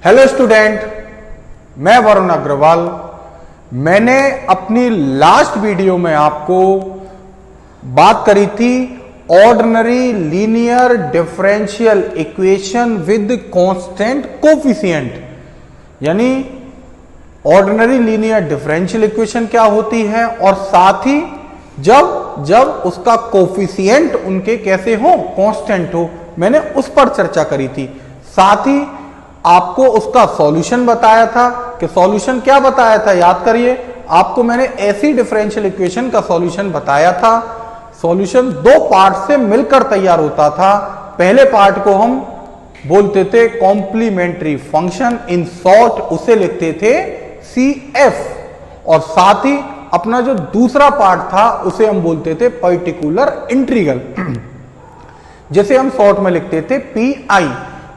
Hello student, मैं वरुण अग्रवाल। मैंने अपनी लास्ट वीडियो में आपको बात करी थी ordinary linear differential equation with constant coefficient, यानी ऑर्डिनरी लीनियर डिफरेंशियल इक्वेशन क्या होती है और साथ ही जब उसका कोफिशिएंट उनके कैसे हो, कांस्टेंट हो। मैंने उस पर चर्चा करी थी। साथ ही आपको उसका सॉल्यूशन बताया था कि सॉल्यूशन क्या बताया था, याद करिए। आपको मैंने ऐसी डिफरेंशियल इक्वेशन का सॉल्यूशन बताया था। सॉल्यूशन दो पार्ट से मिलकर तैयार होता था। पहले पार्ट को हम बोलते थे कॉम्प्लीमेंट्री फंक्शन, इन शॉर्ट उसे लिखते थे CF, और साथ ही अपना जो दूसरा पार्ट था उसे हम बोलते थे पर्टिकुलर इंटीग्रल, जिसे हम शॉर्ट में लिखते थे PI।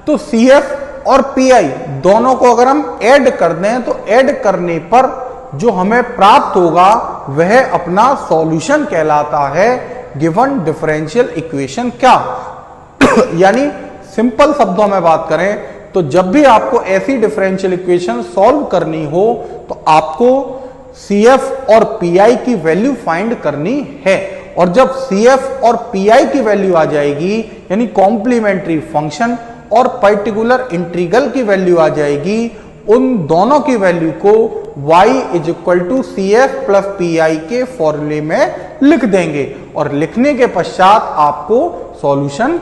तो CF और PI दोनों को अगर हम ऐड कर दें तो ऐड करने पर जो हमें प्राप्त होगा वह अपना सॉल्यूशन कहलाता है गिवन डिफरेंशियल इक्वेशन। क्या यानी सिंपल शब्दों में बात करें तो जब भी आपको ऐसी डिफरेंशियल इक्वेशन सॉल्व करनी हो तो आपको CF और PI की वैल्यू फाइंड करनी है। और जब CF और PI की वैल्यू आ जाएगी, यानी कॉम्प्लीमेंट्री फंक्शन और पर्टिकुलर इंटीग्रल की वैल्यू आ जाएगी, उन दोनों की वैल्यू को y is equal to CF plus PI के फॉर्मूले में लिख देंगे और लिखने के पश्चात आपको सॉल्यूशन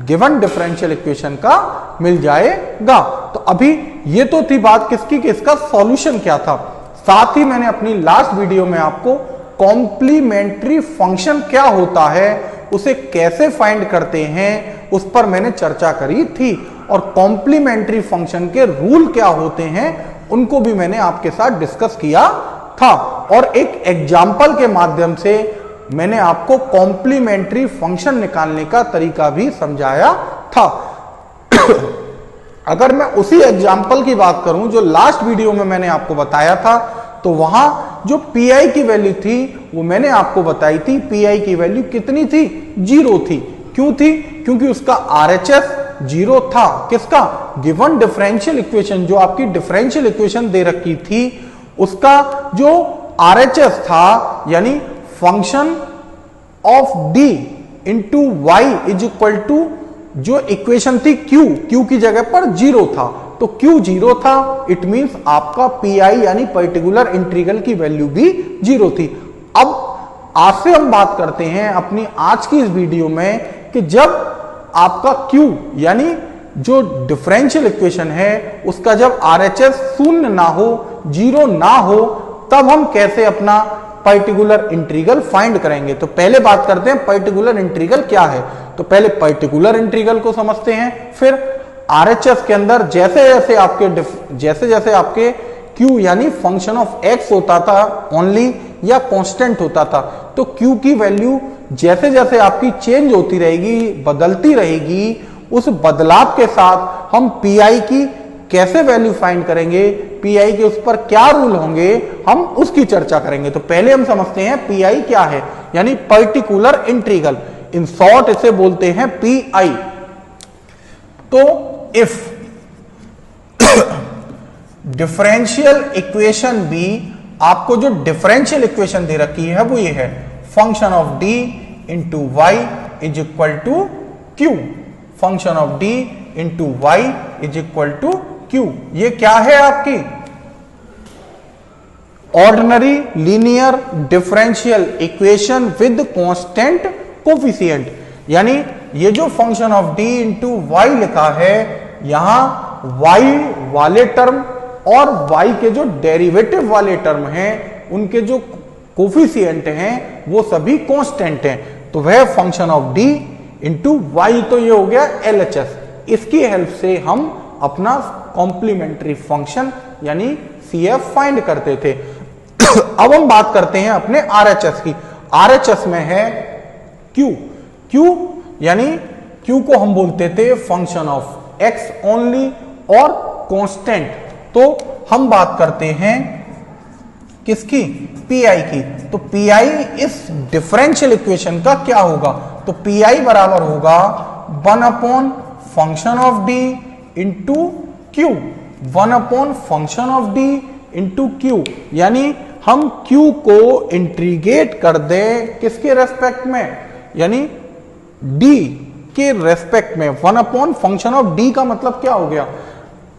गिवन डिफरेंशियल इक्वेशन का मिल जाएगा। तो अभी ये तो थी बात किसकी कि इसका सॉल्यूशन क्या था। साथ ही मैंने अपनी लास्ट वीडियो में आपको कॉम्प्लीमेंट्री फंक्शन क्या होता है, उसे कैसे फाइंड करते हैं, उस पर मैंने चर्चा करी थी। और कॉम्प्लीमेंट्री फंक्शन के रूल क्या होते हैं उनको भी मैंने आपके साथ डिस्कस किया था। और एक एग्जाम्पल के माध्यम से मैंने आपको कॉम्प्लीमेंट्री फंक्शन निकालने का तरीका भी समझाया था। अगर मैं उसी एग्जाम्पल की बात करूं जो लास्ट वीडियो में मैंने आपको बताया था, तो वहां जो PI की वैल्यू थी वो मैंने आपको बताई थी। PI की वैल्यू कितनी थी? 0 थी। क्यों थी? क्योंकि उसका RHS 0 था। किसका? गिवन डिफरेंशियल इक्वेशन, जो आपकी डिफरेंशियल इक्वेशन दे रखी थी, उसका जो RHS था, यानी function of D into Y is equal to जो इक्वेशन थी Q की जगह पर 0 था। तो Q 0 था, इट मींस आपका PI यानी पर्टिकुलर इंटीग्रल की वैल्यू भी 0 थी। अब आज से हम बात करते हैं अपनी आज की इस वीडियो में कि जब आपका Q यानी जो डिफरेंशियल इक्वेशन है उसका जब RHS शून्य ना हो, 0 ना हो, तब हम कैसे अपना पर्टिकुलर इंटीग्रल फाइंड करेंगे। तो पहले बात करते हैं पर्टिकुलर इंटीग्रल क्या है। तो पहले पर्टिकुलर इंटीग्रल को समझते हैं, फिर RHS के अंदर जैसे जैसे आपके Q यानी फंक्शन ऑफ X होता था ओनली या कांस्टेंट होता था, तो Q की वैल्यू जैसे जैसे आपकी चेंज होती रहेगी, बदलती रहेगी, उस बदलाव के साथ हम PI की कैसे वैल्यू फाइंड करेंगे, PI के उस पर क्या रूल होंगे, हम उसकी चर्चा करेंगे। तो पहले हम समझते हैं PI क्या है, यानी पर्टिकुलर इंटीग्रल। इन शॉर्ट इसे बोलते हैं PI। तो इफ डिफरेंशियल इक्वेशन भी, आपको जो डिफरेंशियल इक्वेशन दे रखी है वो ये है, function of D into Y is equal to Q। Function of D into Y is equal to Q। ये क्या है? आपकी ordinary linear differential equation with constant coefficient. यानी ये जो function of D into Y लिखा है, यहां Y वाले टर्म और Y के जो डेरिवेटिव वाले टर्म हैं उनके जो कोफिशिएंट हैं वो सभी कांस्टेंट हैं। तो वह function of D into Y, तो ये हो गया LHS। इसकी हेल्प से हम अपना कॉम्प्लीमेंट्री फंक्शन यानी CF फाइंड करते थे। अब हम बात करते हैं अपने RHS की। RHS में है Q यानी Q को हम बोलते थे फंक्शन ऑफ X ओनली और कांस्टेंट। तो हम बात करते हैं किसकी? PI की। तो PI इस डिफरेंशियल इक्वेशन का क्या होगा? तो PI बराबर होगा 1 upon function of D into Q। 1 upon function of D into Q, यानी हम क्यू को इंटीग्रेट कर दें किसके रेस्पेक्ट में, यानी डी के रेस्पेक्ट में। 1 अपॉन फंक्शन ऑफ डी का मतलब क्या हो गया,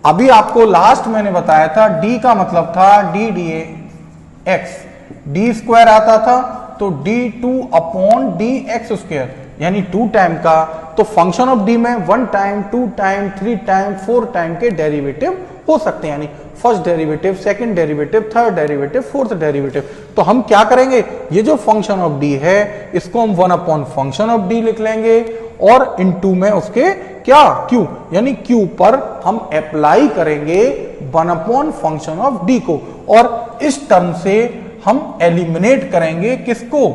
अभी आपको लास्ट मैंने बताया था डी का मतलब था D D x, D square आता था तो d2 upon D x square, यानी 2 टाइम का। तो फंक्शन ऑफ डी में 1 टाइम, 2 टाइम, 3 टाइम, 4 टाइम के डेरिवेटिव हो सकते हैं, यानी first derivative, second derivative, third derivative, fourth derivative. तो हम क्या करेंगे, ये जो फंक्शन ऑफ डी है इसको हम 1 अपॉन फंक्शन ऑफ डी लिख लेंगे और इनटू में उसके क्या क्यू, यानी क्यू पर हम अप्लाई करेंगे 1 अपॉन फंक्शन ऑफ डी को, और इस टर्म से हम एलिमिनेट करेंगे किसको,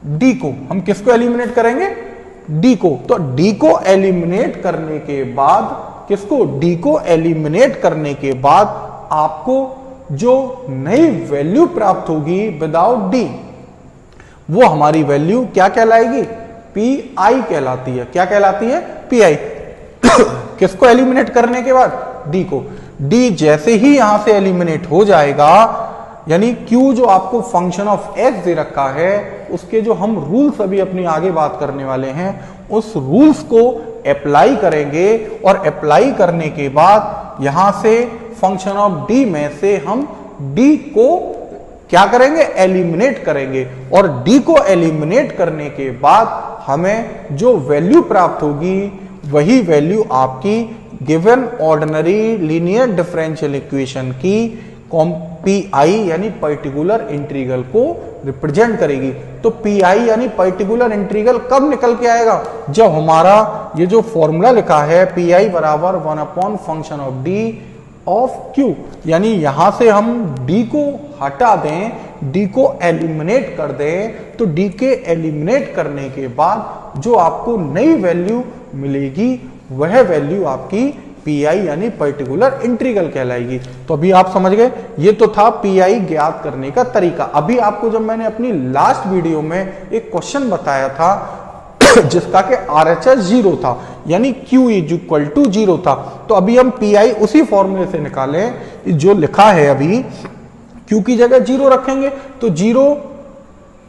डी को। हम किसको एलिमिनेट करेंगे, डी को। तो डी को एलिमिनेट करने के बाद किसको, डी को एलिमिनेट करने के बाद आपको जो नई वैल्यू प्राप्त होगी विदाउट डी, वो हमारी वैल्यू क्या कहलाएगी, पी आई कहलाती है। क्या कहलाती है, पी आई। किसको एलिमिनेट करने के बाद, डी को। डी जैसे ही यहां से एलिमिनेट हो जाएगा, यानी Q जो आपको फंक्शन ऑफ x दे रखा है, उसके जो हम रूल्स अभी अपनी आगे बात करने वाले हैं, उस रूल्स को अप्लाई करेंगे और अप्लाई करने के बाद यहां से फंक्शन ऑफ d में से हम d को क्या करेंगे, एलिमिनेट करेंगे, और d को एलिमिनेट करने के बाद हमें जो वैल्यू प्राप्त होगी वही वैल्यू आपकी given ordinary linear differential equation की पी आई यानी पर्टिकुलर इंटीग्रल को रिप्रेजेंट करेगी। तो पी आई यानी पर्टिकुलर इंटीग्रल कब निकल के आएगा, जब हमारा ये जो फॉर्मूला लिखा है पी आई बराबर 1 upon function of D of Q, यानी यहां से हम डी को हटा दें, डी को एलिमिनेट कर दें, तो डी के एलिमिनेट करने के बाद जो आपको नई वैल्यू मिलेगी वह वैल्यू आपकी पी आई यानी पर्टिकुलर इंटीग्रल कहलाएगी। तो अभी आप समझ गए, ये तो था पी आई ज्ञात करने का तरीका। अभी आपको जब मैंने अपनी लास्ट वीडियो में एक क्वेश्चन बताया था जिसका कि RHS 0 था, यानी Q इज इक्वल टू 0 था, तो अभी हम पी आई उसी फॉर्मूले से निकालें जो लिखा है। अभी Q की जगह 0 रखेंगे तो 0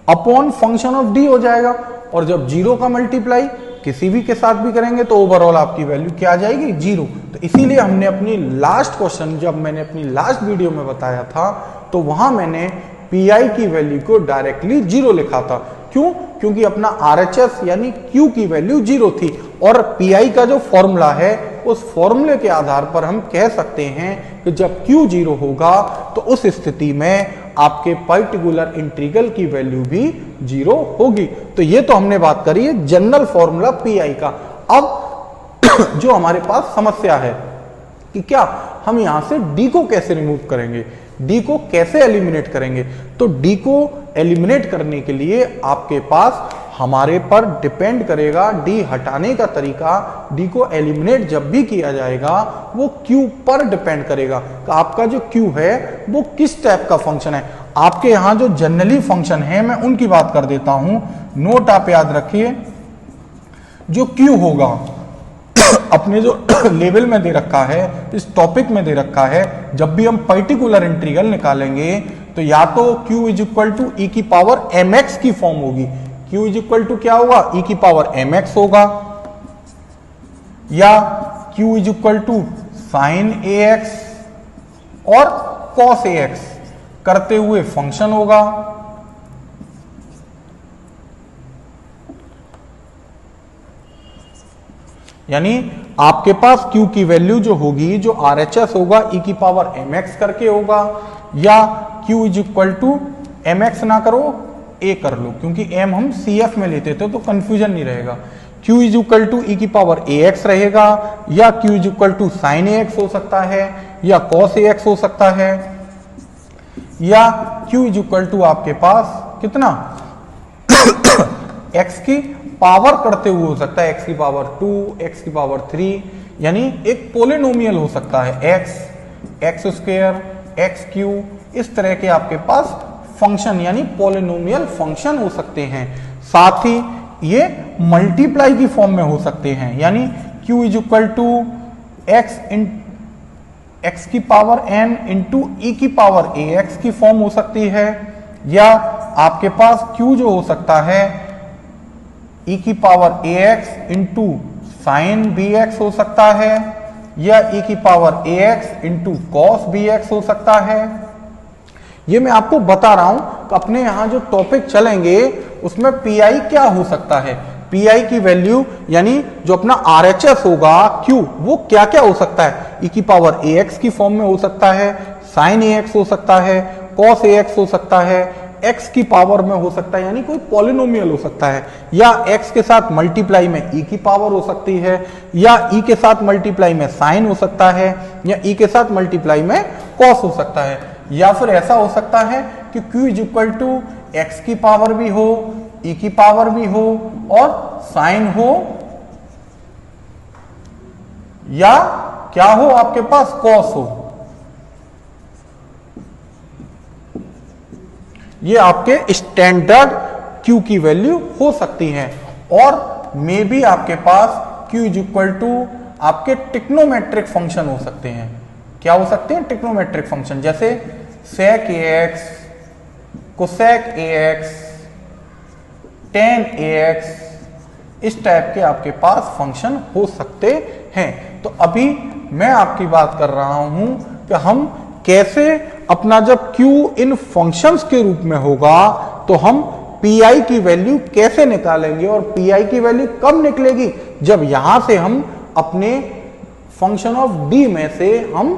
अपॉन फंक्शन ऑफ डी हो जाएगा, और जब 0 का मल्टीप्लाई किसी भी के साथ भी करेंगे तो ओवरऑल आपकी वैल्यू क्या आ जाएगी, 0। तो इसीलिए हमने अपनी लास्ट क्वेश्चन, जब मैंने अपनी लास्ट वीडियो में बताया था, तो वहां मैंने पी आई की वैल्यू को डायरेक्टली 0 लिखा था। क्यों, क्योंकि अपना RHS यानी Q की वैल्यू 0 थी, और पी आई का जो फॉर्मूला है उस फॉर्मूले के आधार पर हम कह सकते हैं कि जब Q 0 होगा तो उस स्थिति में आपके पर्टिकुलर इंटीग्रल की वैल्यू भी 0 होगी। तो ये तो हमने बात करी है जनरल फॉर्मूला पी आई का। अब जो हमारे पास समस्या है कि क्या हम यहां से डी को कैसे रिमूव करेंगे, डी को कैसे एलिमिनेट करेंगे। तो डी को एलिमिनेट करने के लिए आपके पास हमारे पर डिपेंड करेगा डी हटाने का तरीका। डी को एलिमिनेट जब भी किया जाएगा वो क्यू पर डिपेंड करेगा कि आपका जो क्यू है वो किस टाइप का फंक्शन है। आपके यहां जो जनरली फंक्शन है मैं उनकी बात कर देता हूं, नोट आप याद रखिए। जो क्यू होगा अपने जो लेवल में दे रखा है, इस टॉपिक में दे रखा है, जब भी हम पर्टिकुलर इंटीग्रल निकालेंगे तो या तो q is equal to e की पावर mx की फॉर्म होगी। q इज इक्वल टू क्या होगा, e की पावर mx होगा, या q is equal to sine ax और cos ax करते हुए फंक्शन होगा, यानी आपके पास q की वैल्यू जो होगी, जो RHS होगा e की पावर mx करके होगा, या q is equal to mx ना करो a कर लो, क्योंकि m हम CF में लेते थे तो कंफ्यूजन नहीं रहेगा। q is equal to e की पावर ax रहेगा, या q is equal to sine ax हो सकता है, या cos ax हो सकता है, या q इज इक्वल टू आपके पास कितना x की पावर करते हुए हो सकता है, x की पावर 2, x की पावर 3, यानी एक पोलिनोमियल हो सकता है x स्क्वायर, x क्यू, इस तरह के आपके पास फंक्शन यानी पोलिनोमियल फंक्शन हो सकते हैं। साथ ही ये मल्टीप्लाई की फॉर्म में हो सकते हैं, यानी q is equal to x x की पावर n इंटू e की पावर ax की फॉर्म हो सकती है, या आपके पास q जो हो सकता है e की power ax into sine bx हो सकता है, या e की power ax into cos bx हो सकता है। ये मैं आपको बता रहा हूं कि अपने यहां जो टॉपिक चलेंगे उसमें पीआई क्या हो सकता है, पीआई की वैल्यू यानी जो अपना आरएचएस होगा क्यू वो क्या क्या हो सकता है। ई की पावर ax की फॉर्म में हो सकता है, साइन ax हो सकता है, कॉस ax हो सकता है, x की पावर में हो सकता है यानी कोई पॉलिनोमियल हो सकता है, या x के साथ मल्टीप्लाई में e की पावर हो सकती है, या e के साथ मल्टीप्लाई में साइन हो सकता है, या e के साथ मल्टीप्लाई में कॉस हो सकता है, या फिर ऐसा हो सकता है कि q is equal to x की पावर भी हो, e की पावर भी हो और साइन हो, या क्या हो आपके पास कॉस हो। ये आपके स्टैंडर्ड q की वैल्यू हो सकती है, और मे भी आपके पास q इज इक्वल टू आपके ट्रिग्नोमेट्रिक फंक्शन हो सकते हैं। क्या हो सकते हैं? ट्रिग्नोमेट्रिक फंक्शन, जैसे sec ax, cosec ax, tan ax, इस टाइप के आपके पास फंक्शन हो सकते हैं। तो अभी मैं आपकी बात कर रहा हूं कि हम कैसे अपना जब q इन फंक्शंस के रूप में होगा तो हम pi की वैल्यू कैसे निकालेंगे, और pi की वैल्यू कब निकलेगी, जब यहां से हम अपने फंक्शन ऑफ d में से हम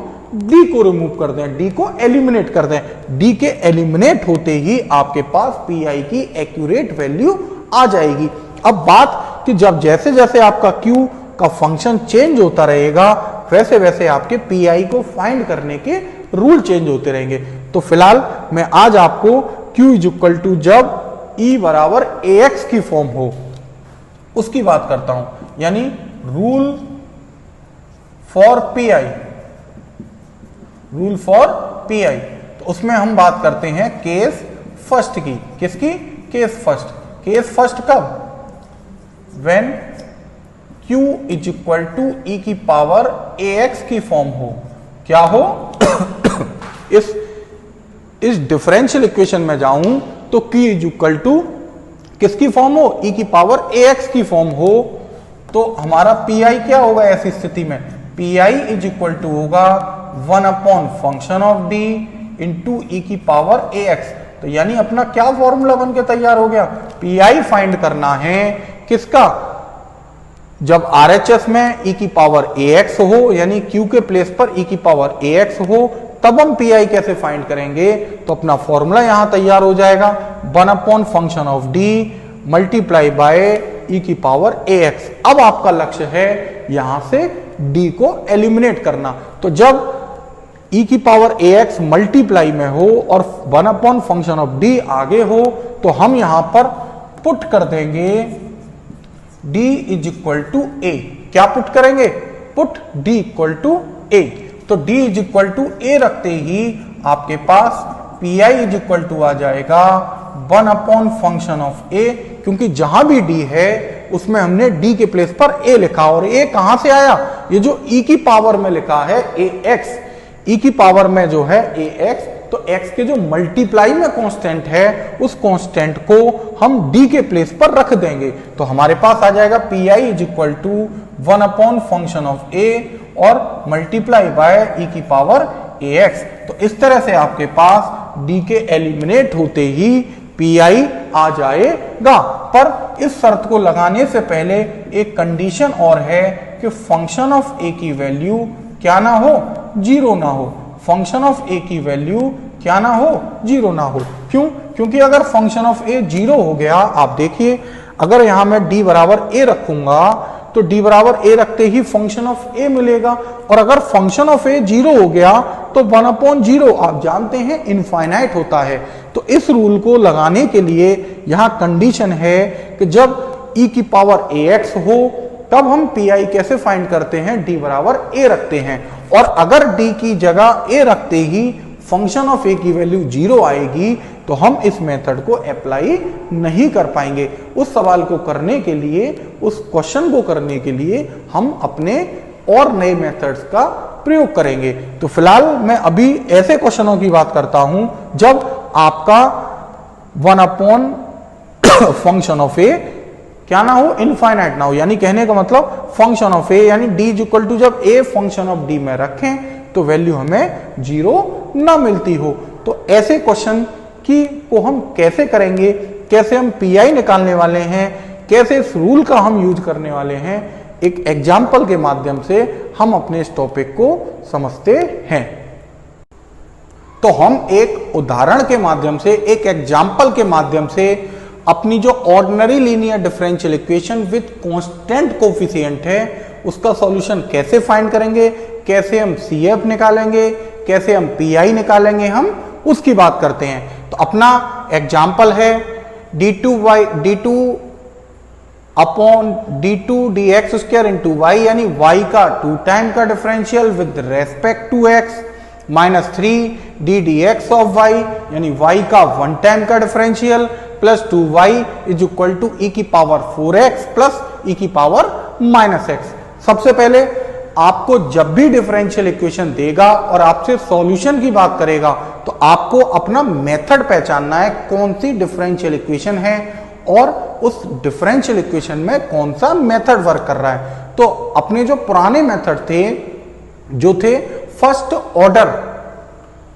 d को रिमूव कर दें, d को एलिमिनेट कर दें। d के एलिमिनेट होते ही आपके पास pi की एक्यूरेट वैल्यू आ जाएगी। अब बात कि जब जैसे जैसे आपका q का फंक्शन चेंज होता रहेगा वैसे वैसे आपके pi को फाइंड करने के रूल चेंज होते रहेंगे। तो फिलहाल मैं आज आपको q इज इक्वल टू जब e बराबर ax की फॉर्म हो उसकी बात करता हूं, यानी rule for pi, rule for pi। तो उसमें हम बात करते हैं केस फर्स्ट की। किसकी? Case first. केस फर्स्ट कब? When q is equal to e की पावर ax की फॉर्म हो। क्या हो? इस डिफरेंशियल इक्वेशन में जाऊं तो q इज इक्वल टू किसकी फॉर्म हो? e की पावर ax की फॉर्म हो। तो हमारा pi क्या होगा ऐसी स्थिति में? pi इज इक्वल टू होगा 1 upon function of d into e की पावर ax। तो यानी अपना क्या फॉर्मूला बन के तैयार हो गया? pi फाइंड करना है किसका? जब RHS में e की पावर ax हो, यानी q के प्लेस पर e की पावर ax हो, तब हम pi कैसे फाइंड करेंगे? तो अपना फॉर्मूला यहां तैयार हो जाएगा 1 upon function of d multiply by e की पावर ax। अब आपका लक्ष्य है यहां से d को एलिमिनेट करना। तो जब e की पावर ax मल्टीप्लाई में हो और 1 अपॉन फंक्शन ऑफ d आगे हो तो हम यहां पर पुट कर देंगे d is equal to a। क्या पुट करेंगे? Put d equal to a। तो d is equal to a रखते ही आपके पास pi इज इक्वल टू आ जाएगा 1 अपॉन फंक्शन ऑफ a, क्योंकि जहां भी d है उसमें हमने d के प्लेस पर a लिखा, और a कहां से आया? ये जो e की पावर में लिखा है ax, e की पावर में जो है ax, तो x के जो मल्टीप्लाई में कांस्टेंट है उस कांस्टेंट को हम d के प्लेस पर रख देंगे। तो हमारे पास आ जाएगा pi is equal to 1 upon function of a और मल्टीप्लाई बाय e की पावर ax। तो इस तरह से आपके पास d के एलिमिनेट होते ही pi आ जाएगा। पर इस शर्त को लगाने से पहले एक कंडीशन और है कि फंक्शन ऑफ a की वैल्यू क्या ना हो? जीरो ना हो। फंक्शन ऑफ a की वैल्यू क्या ना हो? जीरो ना हो। क्यों? क्योंकि अगर फंक्शन ऑफ a जीरो हो गया, आप देखिए अगर यहां मैं d बराबर a रखूंगा तो d बराबर a रखते ही फंक्शन ऑफ a मिलेगा, और अगर फंक्शन ऑफ a जीरो हो गया तो 1 अपॉन जीरो आप जानते हैं इनफाइनाइट होता है। तो इस रूल को लगाने के लिए यहां कंडीशन है कि जब e की पावर ax हो तब हम pi कैसे फाइंड करते हैं? d बराबर a रखते हैं, और अगर d की जगह a रखते ही फंक्शन ऑफ a की वैल्यू जीरो आएगी तो हम इस मेथड को अप्लाई नहीं कर पाएंगे। उस सवाल को करने के लिए, उस क्वेश्चन को करने के लिए हम अपने और नए मेथड्स का प्रयोग करेंगे। तो फिलहाल मैं अभी ऐसे क्वेश्चनों की बात करता हूं जब आपका 1 अपॉन फंक्शन ऑफ ए क्या ना हो, इनफाइनाइट ना हो, यानी कहने का मतलब फंक्शन ऑफ ए यानी डी इज इक्वल टू जब ए फंक्शन ऑफ डी में रखें तो वैल्यू हमें 0 ना मिलती हो। तो ऐसे क्वेश्चन को हम कैसे करेंगे, कैसे हम पीआई निकालने वाले हैं, कैसे इस रूल का हम यूज करने वाले हैं, एक एग्जाम्पल के माध्यम से हम अपने इस टॉपिक को समझते हैं। तो हम एक उदाहरण के माध्यम से, एक एग्जाम्पल के माध्यम से अपनी जो ordinary linear differential equation with constant coefficient है उसका सॉल्यूशन कैसे फाइंड करेंगे, कैसे हम CF निकालेंगे, कैसे हम PI निकालेंगे, हम उसकी बात करते हैं। तो अपना एग्जाम्पल है d2 upon d2 dx square into y यानी y का 2 टाइम का differential with respect to x minus 3 d dx of y यानी y का 1 टाइम का differential plus 2y is equal to e की पावर 4x प्लस e की power minus x। सबसे पहले आपको जब भी डिफरेंशियल इक्वेशन देगा और आपसे सॉल्यूशन की बात करेगा तो आपको अपना मेथड पहचानना है, कौन सी डिफरेंशियल इक्वेशन है और उस डिफरेंशियल इक्वेशन में कौन सा मेथड वर्क कर रहा है। तो अपने जो पुराने मेथड थे जो थे फर्स्ट ऑर्डर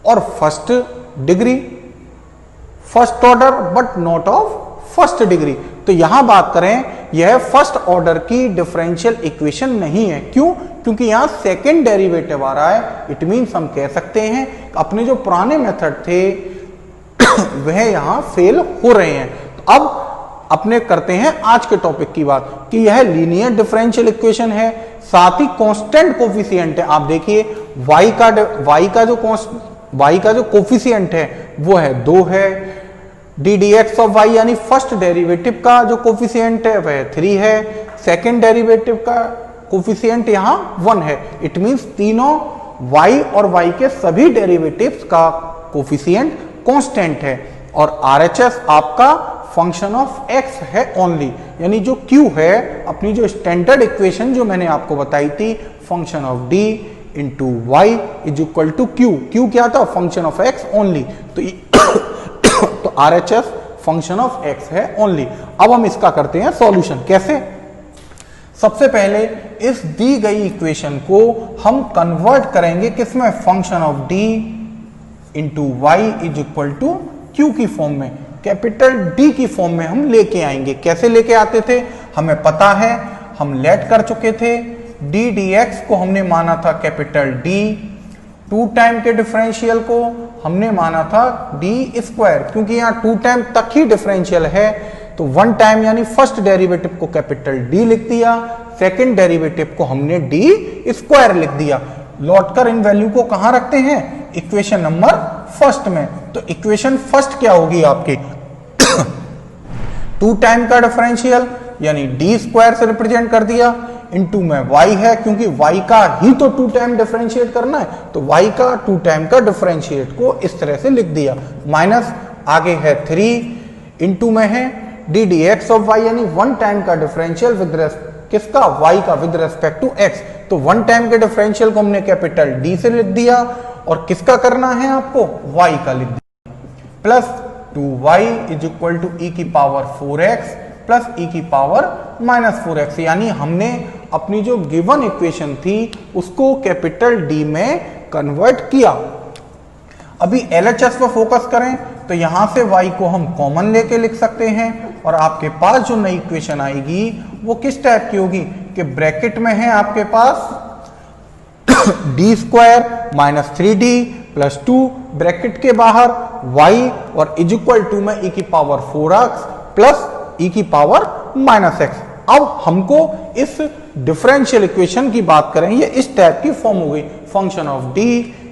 और first degree, first order but not of first degree, तो यहां बात करें यह फर्स्ट ऑर्डर की डिफरेंशियल इक्वेशन नहीं है। क्यों? क्योंकि यहां सेकंड डेरिवेटिव आ रहा है। इट मींस हम कह सकते हैं अपने जो पुराने मेथड थे वह यहां फेल हो रहे हैं। तो अब अपने करते हैं आज के टॉपिक की बात कि यह लीनियर डिफरेंशियल इक्वेशन है, साथ ही कांस्टेंट कोफिशिएंट है। आप देखिए y का जो कोफिशिएंट है वो है 2 है, डी dx ऑफ y यानी फर्स्ट डेरिवेटिव का जो कोफिशिएंट है वह 3 है, सेकंड डेरिवेटिव का कोफिशिएंट यहां 1 है। इट मींस तीनों y और y के सभी डेरिवेटिव्स का कोफिशिएंट कांस्टेंट है और RHS आपका फंक्शन ऑफ x है ओनली, यानी जो q है अपनी जो स्टैंडर्ड इक्वेशन जो मैंने आपको बताई थी function of d into y is equal to q क्या था, फंक्शन ऑफ x ओनली। तो RHS फंक्शन ऑफ x है ओनली। अब हम इसका करते हैं सॉल्यूशन। कैसे? सबसे पहले इस दी गई इक्वेशन को हम कन्वर्ट करेंगे किसमें, function of d into y is equal to q की फॉर्म में, कैपिटल D की फॉर्म में हम लेके आएंगे। कैसे लेके आते थे हमें पता है, हम लेट कर चुके थे। d dx को हमने माना था कैपिटल D, 2 टाइम के डिफरेंशियल को हमने माना था d स्क्वायर, क्योंकि यहाँ 2 टाइम तक ही डिफरेंशियल है तो 1 टाइम यानी फर्स्ट डेरिवेटिव को कैपिटल D लिख दिया, सेकंड डेरिवेटिव को हमने d स्क्वायर लिख दिया। लौटकर इन वैल्यू को कहां रखते हैं, इक्वेशन नंबर फर्स्ट में। तो इक्वेशन फर्स्ट क्या होगी आपकी 2 टाइम का डिफरेंशियल यानी d स्क्वायर से रिप्रेजेंट कर दिया, इनटू में y है क्योंकि y का ही तो 2 टाइम डिफरेंशिएट करना है, तो y का 2 टाइम का डिफरेंशिएट को इस तरह से लिख दिया, माइनस आगे है 3 इनटू में है d dx ऑफ y यानी 1 टाइम का डिफरेंशियल विद किसका, y का विद रेस्पेक्ट टू x। तो 1 टाइम के डिफरेंशियल को हमने कैपिटल D से लिख दिया और किसका करना है आपको, y का लिख दिया, plus 2y is equal to e की पावर 4x प्लस e की पावर माइनस 4x, यानी हमने अपनी जो गिवन इक्वेशन थी उसको कैपिटल D में कन्वर्ट किया। अभी LHS पर फोकस करें तो यहां से y को हम कॉमन लेके लिख सकते हैं और आपके पास जो नई इक्वेशन आएगी वो किस टाइप की होगी कि ब्रैकेट में है आपके पास d square minus 3d plus 2 bracket के बाहर y और इज इक्वल टू में e की पावर 4x प्लस e की पावर माइनस x। अब हमको इस डिफरेंशियल इक्वेशन की बात करें, ये इस टाइप की फॉर्म हो गई, function of d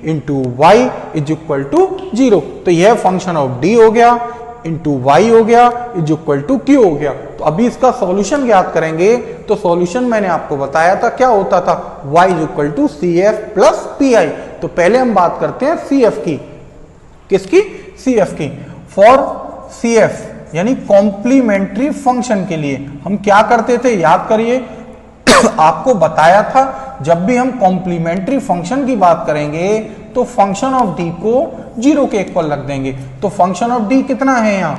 into y is equal to 0। तो यह फंक्शन ऑफ d हो गया इंटू वाई हो गया इज इक्वल टू q हो गया। तो अभी इसका सॉल्यूशन ज्ञात करेंगे तो सॉल्यूशन मैंने आपको बताया था क्या होता था, y is equal to CF plus PI। तो पहले हम बात करते हैं CF की, किसकी, CF की। फॉर CF यानी कॉम्प्लीमेंट्री फंक्शन के लिए हम क्या करते थे, याद करिए आपको बताया था जब भी हम कॉम्प्लीमेंट्री फंक्शन की बात करेंगे तो फंक्शन ऑफ डी को 0 के इक्वल रख देंगे। तो फंक्शन ऑफ डी कितना है यहां,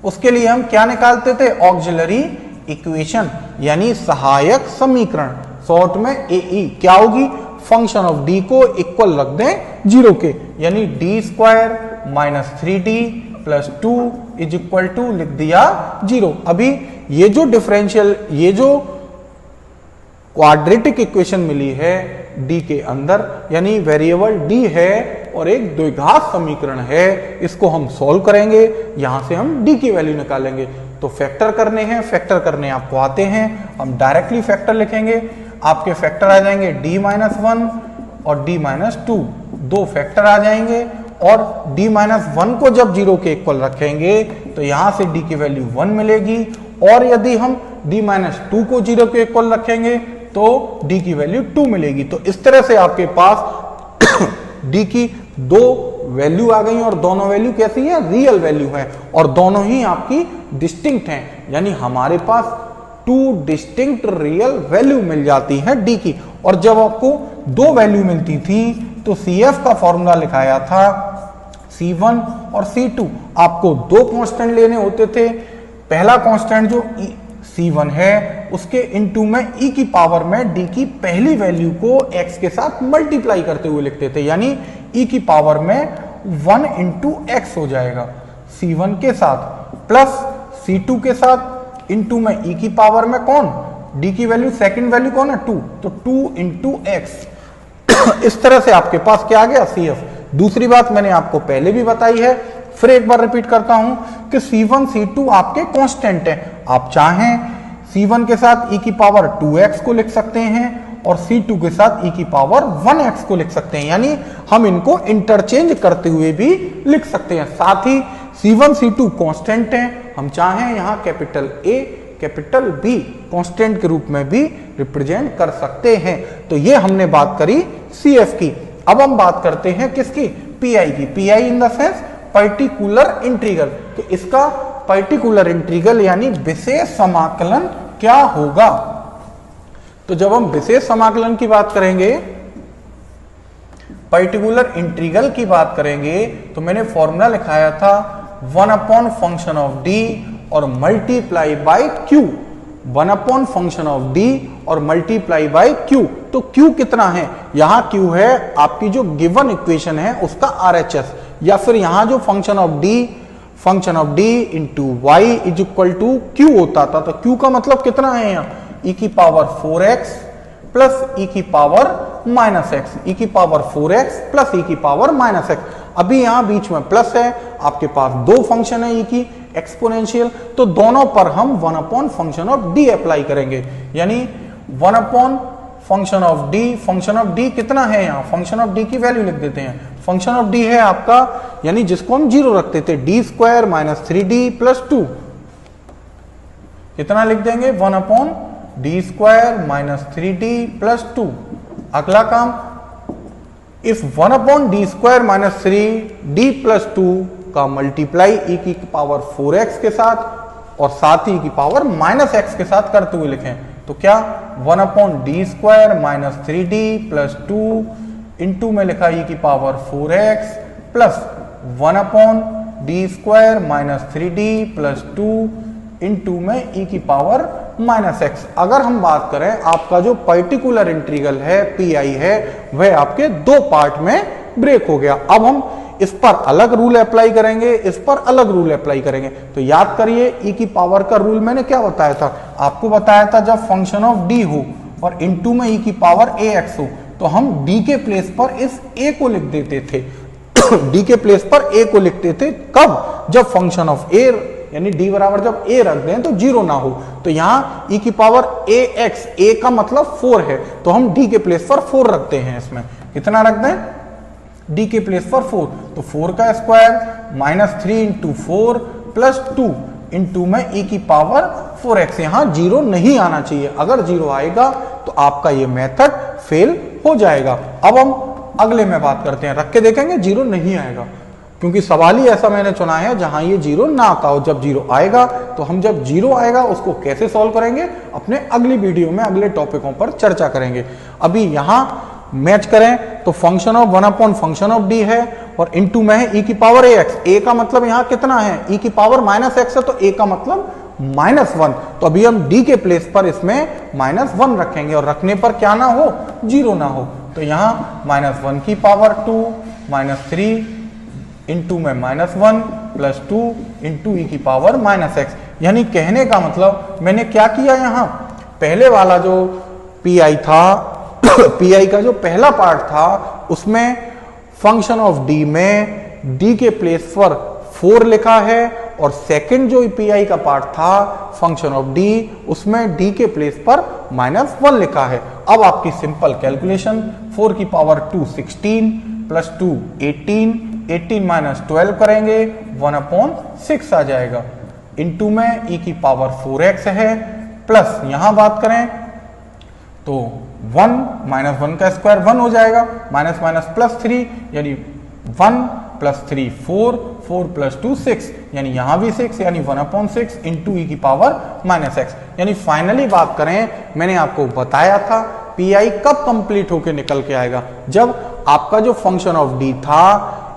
उसके लिए हम क्या निकालते थे, ऑक्सिलरी इक्वेशन यानी सहायक समीकरण, शॉर्ट में एई। क्या होगी, फंक्शन ऑफ डी को इक्वल रख दें 0 के, यानी D square minus 3d plus 2 is equal to लिख दिया 0। अभी ये जो डिफरेंशियल, ये जो क्वाड्रेटिक इक्वेशन मिली है डी के अंदर, यानी वेरिएबल डी है और एक द्विघात समीकरण है, इसको हम सॉल्व करेंगे, यहां से हम डी की वैल्यू निकालेंगे। तो फैक्टर करने हैं, फैक्टर करने आपको आते हैं, हम डायरेक्टली फैक्टर लिखेंगे। आपके फैक्टर आ जाएंगे d-1 और d-2, दो फैक्टर आ जाएंगे और d-1 को जब 0 के इक्वल रखेंगे तो यहां से d की वैल्यू 1 मिलेगी, और यदि हम d-2 को 0 के इक्वल रखेंगे तो d की वैल्यू 2 मिलेगी। तो इस तरह से आपके पास d की दो वैल्यू आ गई और दोनों वैल्यू कैसी है, रियल वैल्यू है, और दोनों ही आपकी डिस्टिंक्ट हैं, यानी हमारे पास 2 डिस्टिंक्ट रियल वैल्यू मिल जाती है डी की। और जब आपको दो वैल्यू मिलती थी तो CF का फॉर्मूला लिखाया था C1 और C2। आपको दो कांस्टेंट लेने होते थे, पहला कांस्टेंट जो C1 है उसके इनटू में e की पावर में d की पहली वैल्यू को x के साथ मल्टीप्लाई करते हुए लिखते थे, यानी e की पावर में 1 इंटू एक्स हो जाएगा C1 के साथ, प्लस C2 के साथ इनटू में e की पावर में कौन, d की वैल्यू, सेकंड वैल्यू कौन है 2, तो 2 इंटू एक्स। इस तरह से आपके पास क्या आ गया, CF। दूसरी बात मैंने आपको पहले भी बताई है, फिर एक बार रिपीट करता हूं कि C1 C2 आपके कांस्टेंट हैं। आप चाहें C1 के साथ e की पावर 2x को लिख सकते हैं और C2 के साथ e की पावर 1x को लिख सकते हैं, यानी हम इनको इंटरचेंज करते हुए भी लिख सकते हैं। साथ ही C1 C2 कांस्टेंट हैं, हम चाहें यहां capital A capital B constant के रूप में भी रिप्रेजेंट कर सकते हैं। तो ये हमने बात करी CF की। अब हम बात करते हैं किसकी, PI की। PI in the sense particular integral. तो इसका पर्टिकुलर इंटीग्रल यानी विशेष समाकलन क्या होगा। तो जब हम विशेष समाकलन की बात करेंगे, पर्टिकुलर इंटीग्रल की बात करेंगे, तो मैंने फॉर्मूला लिखाया था 1 अपॉन फंक्शन ऑफ डी और multiply bye Q. 1 upon function of D और मल्टीप्लाई बाय क्यू। तो क्यू कितना है, यहां क्यू है आपकी जो गिवन इक्वेशन है उसका RHS, या फिर यहां जो function of D into y is equal to Q होता था। तो क्यू का मतलब कितना है यहाँ, e की पावर 4x प्लस e की पावर माइनस एक्स, e की पावर 4x प्लस e की पावर माइनस एक्स। अभी यहां बीच में प्लस है, आपके पास दो फंक्शन है e की एक्सपोनेंशियल, तो दोनों पर हम 1 upon function of D apply करेंगे, यानी 1 upon function of D. Function of D कितना है, यहाँ फंक्शन ऑफ डी की वैल्यू लिख देते हैं। फंक्शन ऑफ डी है आपका, यानी जिसको हम 0 रखते थे, D square minus 3d plus 2, कितना लिख देंगे 1 upon D square minus 3d plus 2। अगला काम, इस 1 upon D square minus 3d plus 2 का मल्टीप्लाई e की पावर 4x के साथ और साथ ही की पावर माइनस एक्स के साथ करते हुए लिखें, तो क्या 1 upon D square minus 3d plus 2 into में लिखा e की power 4x plus 1 upon D square minus 3d plus 2 into में e की पावर माइनस एक्स। अगर हम बात करें, आपका जो पर्टिकुलर इंटीग्रल है PI है, वह आपके दो पार्ट में ब्रेक हो गया। अब हम इस पर अलग रूल अप्लाई करेंगे, इस पर अलग रूल अप्लाई करेंगे। तो याद करिए, e की पावर का रूल मैंने क्या बताया था, आपको बताया था जब फंक्शन ऑफ d हो और इनटू में e की पावर ax हो, तो हम d के प्लेस पर इस a को लिख देते थे। d के प्लेस पर a को लिखते थे कब, जब फंक्शन ऑफ a यानी d बराबर जब a रख दें तो 0 ना हो। तो यहां e की पावर ax, a का मतलब 4 है, तो हम d के प्लेस पर 4 रखते हैं। इसमें कितना रख दें, d के प्लेस पर 4, तो 4 का square minus 3 into 4 plus 2 into में e की पावर 4x। यहां 0 नहीं आना चाहिए, अगर 0 आएगा तो आपका ये मेथड फेल हो जाएगा। अब हम अगले में बात करते हैं, रख के देखेंगे 0 नहीं आएगा, क्योंकि सवाल ही ऐसा मैंने चुना है जहां ये जीरो ना आता हो। जब जीरो आएगा तो हम जब जीरो आएगा उसको कैसे सॉल्व करेंगे अपने अगली वीडियो में अगले टॉपिकों पर चर्चा करेंगे। अभी यहां मैच करें तो function of 1 upon function of D है और इनटू में है e की पावर ax। a का मतलब यहां कितना है, e की पावर -x है, तो a का मतलब -1। तो अभी हम d के प्लेस पर इसमें -1 रखेंगे और रखने पर क्या ना हो, जीरो ना हो। तो यहां -1 की पावर 2 -3 इंटू में -1 प्लस 2 इंटू e की पावर -x। यानी कहने का मतलब मैंने क्या किया, यहां पहले वाला जो pi था pi का जो पहला पार्ट था उसमें फंक्शन ऑफ d में d के प्लेस पर 4 लिखा है और सेकंड जो pi का पार्ट था फंक्शन ऑफ d उसमें d के प्लेस पर -1 लिखा है। अब आपकी सिंपल कैलकुलेशन 4 की पावर 2 16 प्लस 2 18 18 माइनस 12 करेंगे 1/6 आ जाएगा। इनटू में e की पावर 4x है प्लस यहां बात करें तो 1 -1 का स्क्वायर 1 हो जाएगा, माइनस माइनस प्लस 3 यानी 1 प्लस 3 4 4 प्लस 2 6 यानी यहां भी 6 यानी 1/6 इंटू ई की पावर -x। यानी फाइनली बात करें मैंने आपको बताया था पीआई कब कंप्लीट होके निकल के आएगा, जब आपका जो फंक्शन ऑफ डी था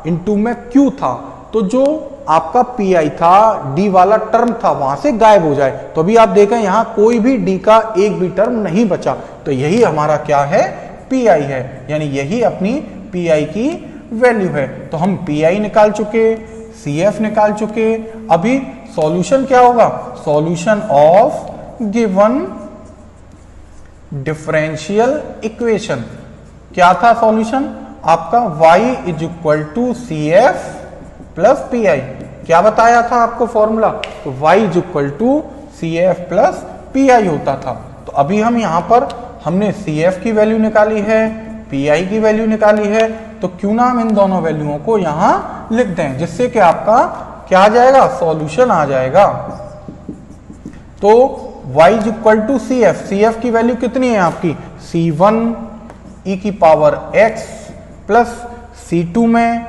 इनटू में क्यू था तो जो आपका पीआई था डी वाला टर्म था वहां से गायब हो जाए। तो अभी आप देखें यहां कोई भी डी का एक भी टर्म नहीं बचा, तो यही हमारा क्या है, पीआई है, यानी यही अपनी पीआई की वैल्यू है। तो हम पीआई निकाल चुके, सीएफ निकाल चुके। अभी सॉल्यूशन क्या होगा, solution of given differential equation. क्या था सॉल्यूशन आपका, y is equal to C F plus P I. क्या बताया था आपको फॉर्मूला, तो y is equal to C F plus P I होता था। तो अभी हम यहां पर हमने सी एफ की वैल्यू निकाली है, पी आई की वैल्यू निकाली है, तो क्यों ना हम इन दोनों वैल्यूओं को यहां लिख दें जिससे कि आपका क्या आ जाएगा, सॉल्यूशन आ जाएगा। तो y is equal to C F, C F की वैल्यू कितनी है आपकी c1 e की पावर x प्लस c2 में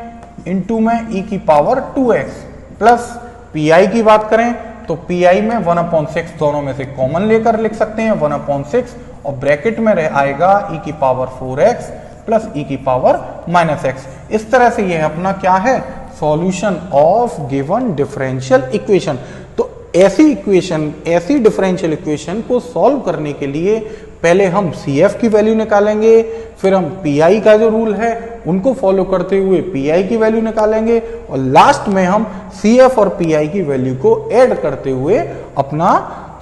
इनटू में e की पावर 2x प्लस पी की बात करें तो पी में 1/6 दोनों में से कॉमन लेकर लिख सकते हैं 1/6 और ब्रैकेट में आएगा e की पावर 4x प्लस e की पावर -x। इस तरह से यह अपना क्या है, solution of given differential equation. तो ऐसी इक्वेशन, ऐसी डिफरेंशियल इक्वेशन को सॉल्व करने के लिए पहले हम CF की वैल्यू निकालेंगे, फिर हम PI का जो रूल है उनको फॉलो करते हुए PI की वैल्यू निकालेंगे और लास्ट में हम CF और PI की वैल्यू को ऐड करते हुए अपना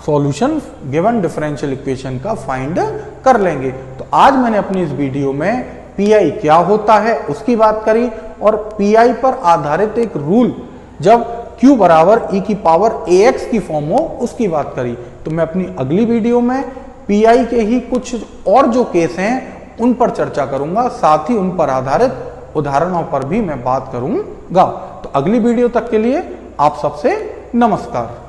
सॉल्यूशन गिवन डिफरेंशियल इक्वेशन का फाइंड कर लेंगे। तो आज मैंने अपनी इस वीडियो में PI क्या होता है उसकी बात करी और PI पर आधारित एक रूल जब Q बराबर e की पावर ax की फॉर्म हो उसकी बात करी। तो मैं अपनी अगली वीडियो में पीआई के ही कुछ और जो केस हैं उन पर चर्चा करूंगा, साथ ही उन पर आधारित उदाहरणों पर भी मैं बात करूंगा। तो अगली वीडियो तक के लिए आप सबसे नमस्कार।